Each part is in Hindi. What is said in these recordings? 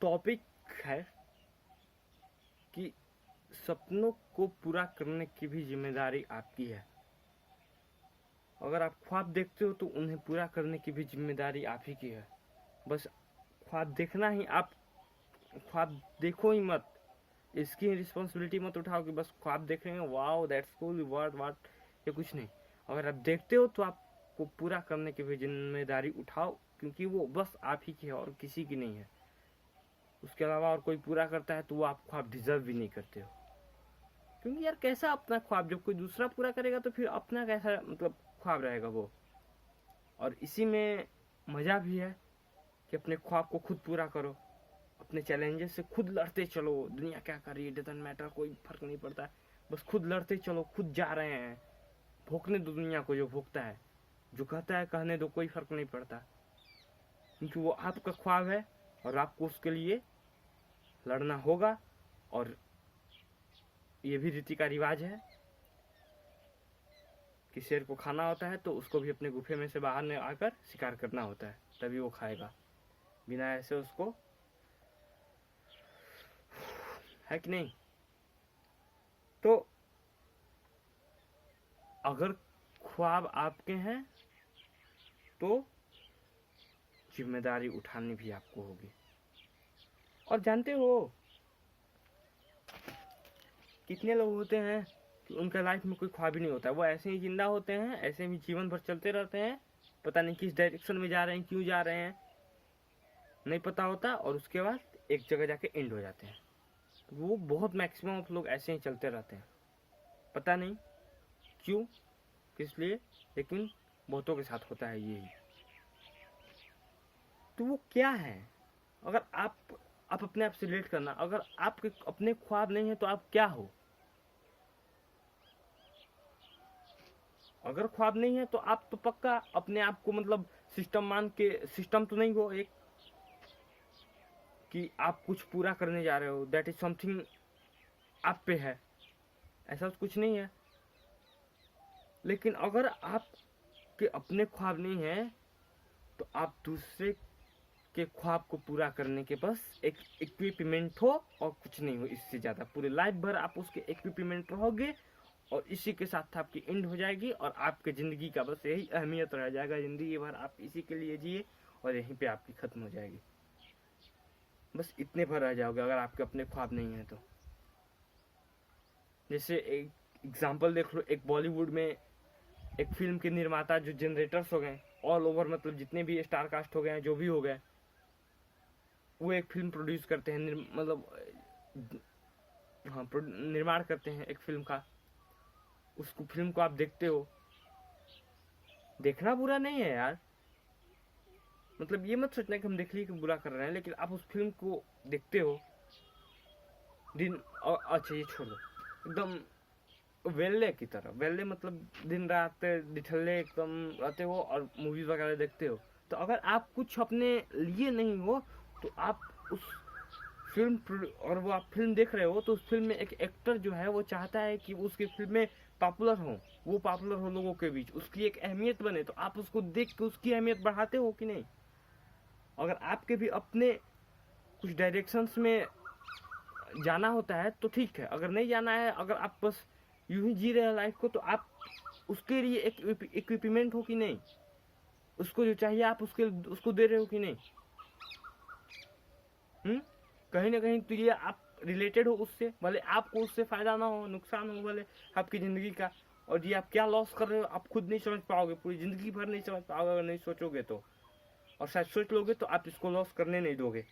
टॉपिक है कि सपनों को पूरा करने की भी जिम्मेदारी आपकी है। अगर आप ख्वाब देखते हो तो उन्हें पूरा करने की भी जिम्मेदारी आप ही की है। बस ख्वाब देखना ही, आप ख्वाब देखो ही मत, इसकी रिस्पॉन्सिबिलिटी मत उठाओ कि बस ख्वाब देख रहे हैं, वाओ दैट्स कूल, वाट, ये कुछ नहीं। अगर आप देखते हो तो आपको पूरा करने की भी जिम्मेदारी उठाओ, क्योंकि वो बस आप ही की है और किसी की नहीं है। उसके अलावा और कोई पूरा करता है तो वो आप ख्वाब डिजर्व भी नहीं करते हो। क्योंकि यार कैसा अपना ख्वाब, जब कोई दूसरा पूरा करेगा तो फिर अपना कैसा मतलब ख्वाब रहेगा वो। और इसी में मजा भी है कि अपने ख्वाब को खुद पूरा करो, अपने चैलेंजेस से खुद लड़ते चलो। दुनिया क्या कर रही है डजंट मैटर, कोई फर्क नहीं पड़ता है। बस खुद लड़ते चलो, खुद जा रहे हैं, भोंकने दो दुनिया को जो भोंकता है, जो कहता है कहने दो, कोई फर्क नहीं पड़ता। क्योंकि वो आपका ख्वाब है और आपको उसके लिए लड़ना होगा। और ये भी रीति का रिवाज है कि शेर को खाना होता है तो उसको भी अपने गुफे में से बाहर न आकर शिकार करना होता है, तभी वो खाएगा। बिना ऐसे उसको, है कि नहीं? तो अगर ख्वाब आपके हैं तो जिम्मेदारी उठानी भी आपको होगी। और जानते हो कितने लोग होते हैं कि उनका लाइफ में कोई ख्वाब ही नहीं होता, वो ऐसे ही जिंदा होते हैं, ऐसे ही जीवन भर चलते रहते हैं, पता नहीं किस डायरेक्शन में जा रहे हैं, क्यों जा रहे हैं नहीं पता होता, और उसके बाद एक जगह जाके एंड हो जाते हैं। वो बहुत मैक्सिमम ऑफ लोग ऐसे ही चलते रहते हैं, पता नहीं क्यों किस लिए, लेकिन बहुतों के साथ होता है यही। तो वो क्या है? अगर आप अपने आप से रिलेट करना, अगर आपके अपने ख्वाब नहीं है तो आप क्या हो? अगर ख्वाब नहीं है तो आप तो पक्का अपने आप को मतलब सिस्टम मान के, सिस्टम तो नहीं हो एक कि आप कुछ पूरा करने जा रहे हो, दैट इज समथिंग आप पे है, ऐसा कुछ नहीं है। लेकिन अगर आपके अपने ख्वाब नहीं है तो आप दूसरे के ख्वाब को पूरा करने के बस एक इक्विपमेंट हो और कुछ नहीं हो। इससे ज्यादा पूरे लाइफ भर आप उसके इक्विपमेंट रहोगे और इसी के साथ आपकी एंड हो जाएगी और आपके जिंदगी का बस यही अहमियत रह जाएगा। जिंदगी भर आप इसी के लिए जिए और यहीं पे आपकी खत्म हो जाएगी। बस इतने भर रह जाओगे अगर आपके अपने ख्वाब नहीं है तो। जैसे एक एग्जाम्पल देख लो, एक बॉलीवुड में एक फिल्म के निर्माता जो जनरेटर्स हो गए ऑल ओवर, मतलब जितने भी स्टार कास्ट हो गए हैं, जो भी हो गए, वो एक फिल्म प्रोड्यूस करते हैं, मतलब हाँ निर्माण करते हैं एक फिल्म का। उसको फिल्म को आप देखते हो, देखना बुरा नहीं है यार, मतलब ये मत सोचना कि हम देख लिए कि बुरा कर रहे हैं, लेकिन आप उस फिल्म को देखते हो दिन, अच्छा ये छोड़ दो, एकदम वेल्ले की तरह, वेल्ले मतलब दिन रात डिठल्ले एकदम रहते हो और मूवीज वगैरह देखते हो। तो अगर आप कुछ अपने लिए नहीं हो तो आप उस फिल्म, और वो आप फिल्म देख रहे हो तो उस फिल्म में एक एक्टर जो है वो चाहता है कि उसकी फिल्में पॉपुलर हो, वो पॉपुलर हो लोगों के बीच, उसकी एक अहमियत बने, तो आप उसको देख के उसकी अहमियत बढ़ाते हो कि नहीं? अगर आपके भी अपने कुछ डायरेक्शंस में जाना होता है तो ठीक है, अगर नहीं जाना है, अगर आप बस यूं ही जी रहे हैं लाइफ को, तो आप उसके लिए एक इक्विपमेंट हो कि नहीं? उसको जो चाहिए आप उसको दे रहे हो कि नहीं? कहीं ना कहीं तो ये आप रिलेटेड हो उससे, भले आपको उससे फायदा ना हो, नुकसान हो भले आपकी जिंदगी का, और ये आप क्या लॉस कर रहे हो आप खुद नहीं समझ पाओगे, पूरी जिंदगी भर नहीं समझ पाओगे अगर नहीं सोचोगे तो। और शायद सोच लोगे तो आप इसको लॉस करने नहीं दोगे,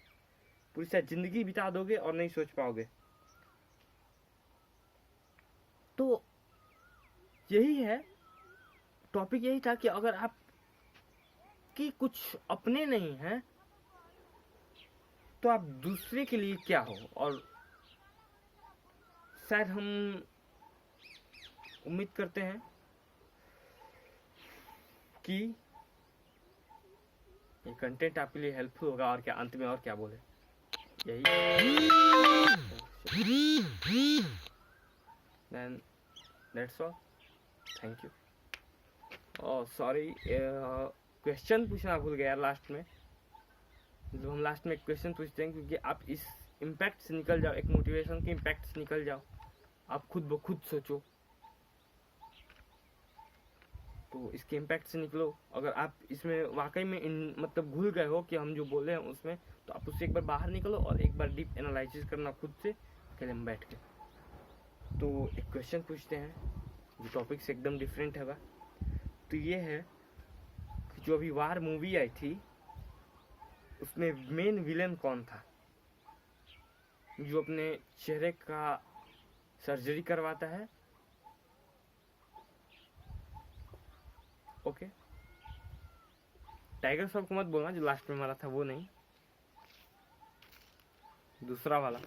पूरी शायद जिंदगी बिता दोगे और नहीं सोच पाओगे। तो यही है टॉपिक, यही था कि अगर आप की कुछ अपने नहीं है तो आप दूसरे के लिए क्या हो। और शायद हम उम्मीद करते हैं कि ये कंटेंट आपके लिए हेल्पफुल होगा। और क्या अंत में और क्या बोले, यही then that's all, thank you. Oh sorry, question पूछना भूल गया लास्ट में। मतलब हम लास्ट में एक क्वेश्चन पूछते हैं, क्योंकि आप इस इम्पैक्ट से निकल जाओ, एक मोटिवेशन के इम्पैक्ट से निकल जाओ, आप खुद ब खुद सोचो, तो इसके इम्पैक्ट से निकलो। अगर आप इसमें वाकई में मतलब घुल गए हो कि हम जो बोले हैं उसमें, तो आप उससे एक बार बाहर निकलो और एक बार डीप एनालिसिस करना खुद से अकेले में बैठ के। तो एक क्वेश्चन पूछते हैं जो टॉपिक से एकदम डिफरेंट है। तो ये है कि जो अभी वार मूवी आई थी उसमें मेन विलेन कौन था, जो अपने चेहरे का सर्जरी करवाता है। ओके, टाइगर श्रॉफ को मत बोलना, जो लास्ट में मारा था वो नहीं, दूसरा वाला।